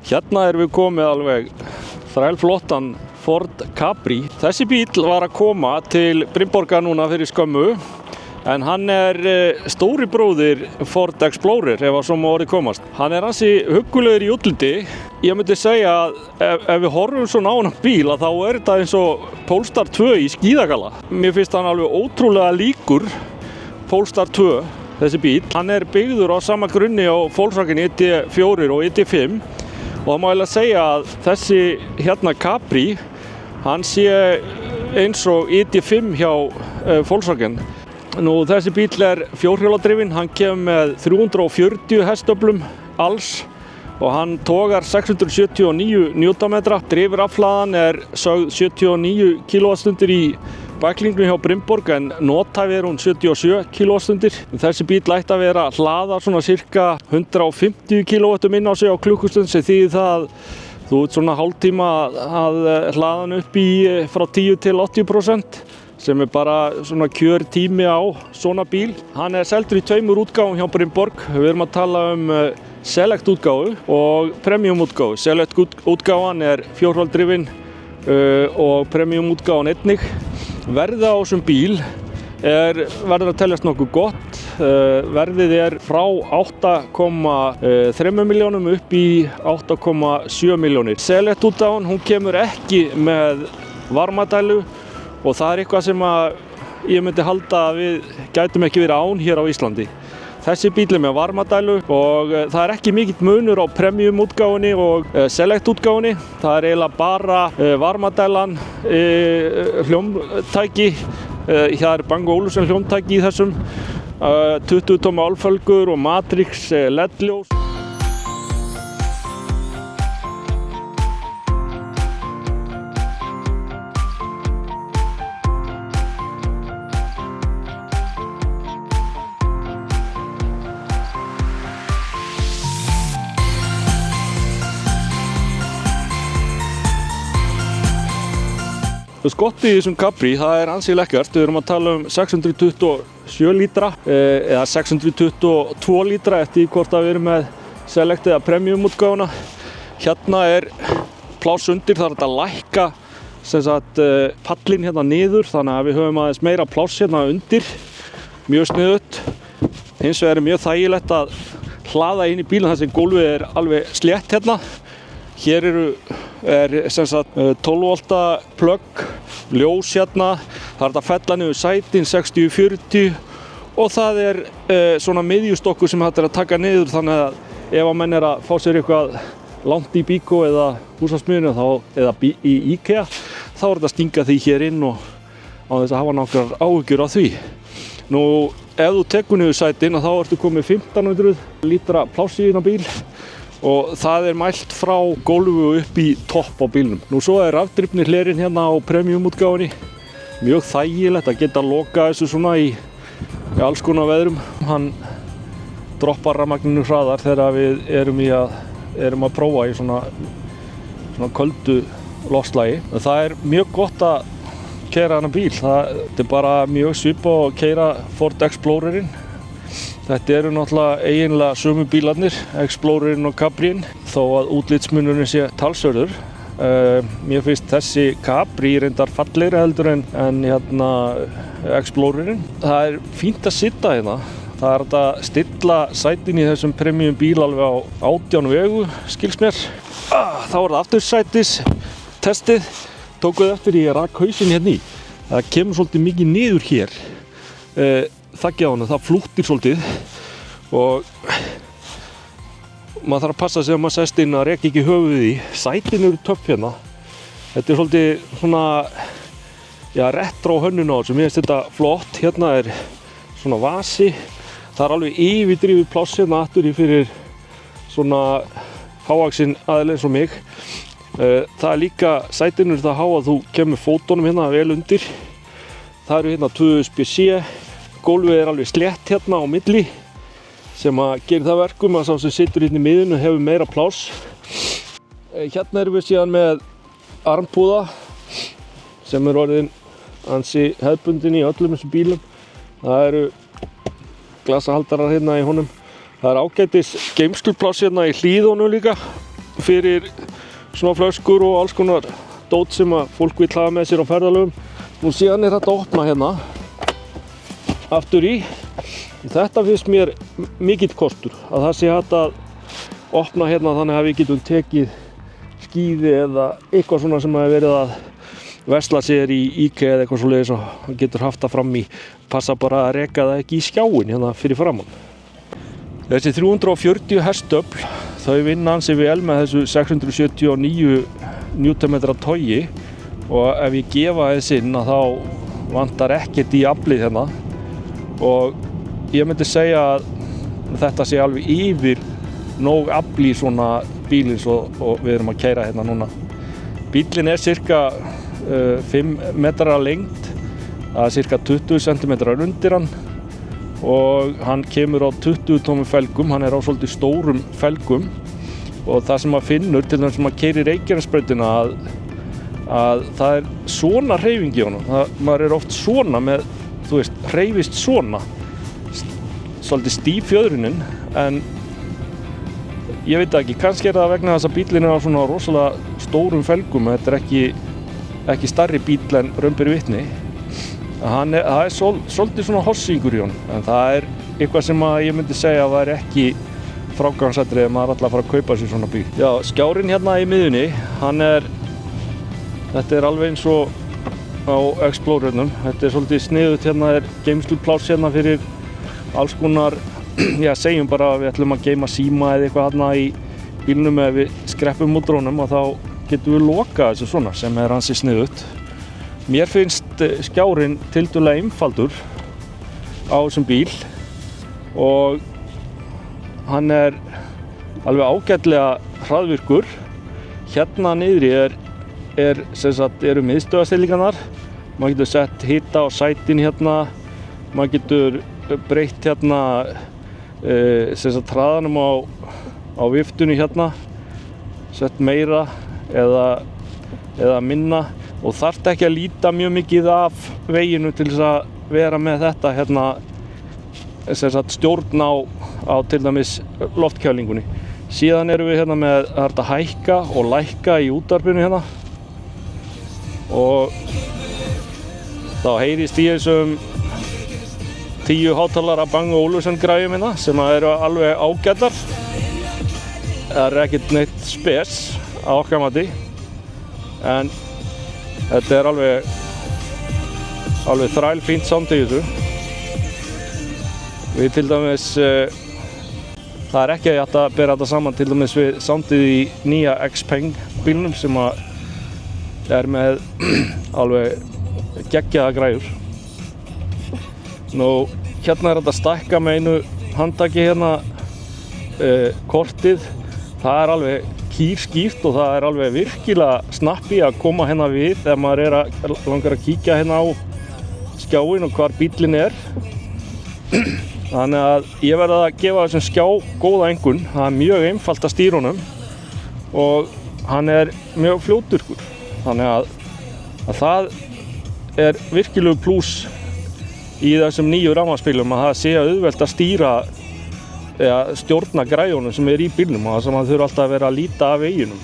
Hérna við komið alveg þrælflottan Ford Capri. Þessi bíl var að koma til Brynborgar núna fyrir skömmu, en hann stóri bróðir Ford Explorer ef að svo má orðið komast. Hann ansi huggulegur í útliti. Ég myndi segja að ef við horfum svona á hann bíl þá þetta eins og Polestar 2 í skíðagalla. Mér finnst hann alveg ótrúlega líkur Polestar 2, þessi bíl. Hann byggður á sama grunni á Volkswagen ID4 og ID5 og það má eiginlega segja að þessi hérna Capri, hann sé eins og ID5 hjá Volkswagen. Nú, þessi bíl fjórhjóladrifinn, hann kemur með 340 hestöflum alls og hann togar 679 Nm. Drifrafhlaðan sögð 79 kWh í bæklingnum hjá Brynborg, en nothæfi hún 77 kWh. Þessi bíl ætti að vera hlaða svona cirka 150 kW inn á sig á klukkustund, sem þýðir það að þú ert svona hálftíma að hlaða hann upp í frá 10 til 80%. Sem bara svona kjörtími á svona bíl. Hann seldur í tveimur útgáfum hjá Brynborg. Við erum að tala Select útgáfu og Premium útgáfu. Select útgáfan fjórhjóladrifin og Premium útgáfan einnig. Verðið á þessum bíl verður að teljast nokkuð gott. Verðið frá 8,3 milljónum upp í 8,7 milljónir. Select útgáfan, hún kemur ekki með varmadælu og það eitthvað sem ég myndi halda að við gætum ekki verið án hér á Íslandi. Þessi bíl með varmadælu og það ekki mikill munur á Premium útgáfunni og Select útgáfunni. Það eiginlega bara varmadælan, hljómtæki. Hér Bang & Olufsen hljómtæki í þessum. 20 tóma álfölgur og Matrix LED-ljós. Skottið í þessum Capri, það ansi lekkert. Við erum að tala 627 lítra eða 622 lítra eftir hvort að við erum með Select eða Premium útgáfuna. Hérna pláss undir, það að lækka sem sagt pallinn hérna niður, þannig að við höfum aðeins meira pláss hérna undir. Mjög sniðugt. Hins vegar mjög þægilegt að hlaða inn í bílinn þar sem gólfið alveg slétt hérna. Hér sem sagt 12 volta plugg, ljós hérna, það að fella niður sætin 60-40 og það svona miðjustokkur sem hægt að taka niður, þannig að ef að menn að fá sér eitthvað langt í Bíkó eða húsasmiðjunni eða í IKEA, þá þetta að stinga því hér inn og á þess að hafa nokkrar áhyggjur á því. Nú, ef þú tekur niður sætin þá ertu komið 1500 lítra pláss í þennan bíl. Og það mælt frá gólfu upp í topp á bílnum. Nú svo rafdrifni hlerinn hérna á Premium útgáfunni. Mjög þægilegt að geta loka þessu svona í alls konar veðrum. Hann droppar rafmagninu hraðar þegar við erum að prófa í svona köldu loftslagi. Það mjög gott að keyra þennan bíl. Það bara mjög svipað að keyra Ford Explorerinn. Þetta náttúrulega eiginlega sömu bílarnir, Explorerinn og Capriinn, þó að útlitsmunurinn sé talsverður. Mér finnst þessi Capri reyndar fallegri heldur en hérna Explorerinn. Það fínt að sitja hérna. Það hægt að stilla sætin í þessum Premium bíl alveg á 18 vegu, skils mér. Þá það aftursætis testið. Tókuð eftir ég rak hausinn hérna í. Það kemur svolítið mikið niður hér. Þakkið á hann, það flúttir svolítið og maður þarf að passa sig að maður sest inn að reka ekki höfuðið í. Sætin eru töff hérna. Þetta svolítið svona, retro hönnun á þessu. Mér finnst þetta flott. Hérna svona vasi. Það alveg yfirdrifið pláss hérna aftur í fyrir svona hávaxinn aðeins eins og mig. Það líka, sætin eru það há að þú kemur fótunum hérna vel undir. Það eru hérna 2 USB-C. Gólfið alveg slétt hérna á milli sem að gera það verkum að sá sem situr hérna í miðjunni hefur meira pláss. Hérna erum við síðan með armpúða sem orðin ansi hefðbundin í öllum þessum bílum. Það eru glasahaldarar hérna í honum. Það ágætis geymslupláss hérna í hlíðunum líka. fyrir svona flöskur og alls konar dót sem að fólk vill hafa með sér á ferðalögum. Nú síðan þetta að opna hérna aftur í. Þetta finnst mér mikill kostur að það sé hægt að opna hérna þannig að við getum tekið skíði eða eitthvað svona sem hefur verið að versla sér í IKEA eða eitthvað svoleiðis og hann getur haft það fram í. Passa bara að reka það ekki í skjáinn hérna fyrir framan. Þessi 340 hestöfl, þau vinna ansi vel með þessu 679 Nm togi og ef ég gefa þessi inn þá vantar ekkert í aflið hérna og ég myndi segja að þetta sé alveg yfir nóg afl í svona bílins og við erum að keyra hérna núna. Bílinn er cirka 5 metrar lengd, það er cirka 20 cm undir hann og hann kemur á 20 tómum felgum, hann er á svolítið stórum felgum og það sem maður finnur til þess að maður keyrir Reykjanesbrautina að það er svona hreyfing í honum, maður er oft svona með, þú veist, hreyfist svona, svolítið stíf fjöðrunin en ég veit ekki, kannski er það vegna þess að bílinn er á svona rosalega stórum felgum, þetta er ekki stærri bíl en raun ber vitni. Það er svolítið svona hossingur í honum, en það er eitthvað sem ég myndi segja að væri ekki frágangsatriði ef maður ætlar að fara að kaupa sér svona bíl. Já, skjárinn hérna í miðjunni, þetta er alveg eins og á Explorernum, þetta er svolítið sniðugt, hérna er geymslupláss hérna fyrir alls konar, já segjum bara að við ætlum að geyma síma eða eitthvað hérna í bílnum ef við skreppum út drónum og þá getum við lokað þessu svona sem er ansi sniðugt. Mér finnst skjárinn tiltölulega einfaldur á þessum bíl og hann er alveg ágætlega hraðvirkur. Hérna niðri eru miðstöðvarstellingarnar, maður getur sett hita á sætin hérna, maður getur breytt hérna hraðanum á viftunni hérna, sett meira eða minna og þarft ekki að líta mjög mikið af veginu til þess að vera með þetta hérna stjórn á til dæmis loftkælingunni. Síðan erum við hérna með að hækka og lækka í útvarpinu hérna og þá heyrist í þessum 10 hátalara Bang & Olufsen græjum hérna sem eru alveg ágætar. Það er ekkert neitt spes á okkar mati en þetta er alveg þrælfínt sound í þessu. Við til dæmis, það er ekki hægt að bera þetta saman til dæmis við soundið í nýja Xpeng bílnum sem er með alveg geggjaða græjur. Nú, hérna er þetta að stækka með einu handtaki hérna kortið. Það er alveg kýrskýrt og það er alveg virkilega snappi að koma hérna við þegar maður langar að kíkja hérna á skjáinn og hvar bíllinn er. Þannig að ég verð að gefa þessum skjá góða einkunn. Það er mjög einfalt að stýra honum og hann er mjög fljótvirkur. Þannig að það er virkilegu plús í þessum nýju rafmagnsbílum að það sé auðvelt að stjórna græjunum sem er í bílnum og það sem maður þurfa alltaf að vera að líta af veginum.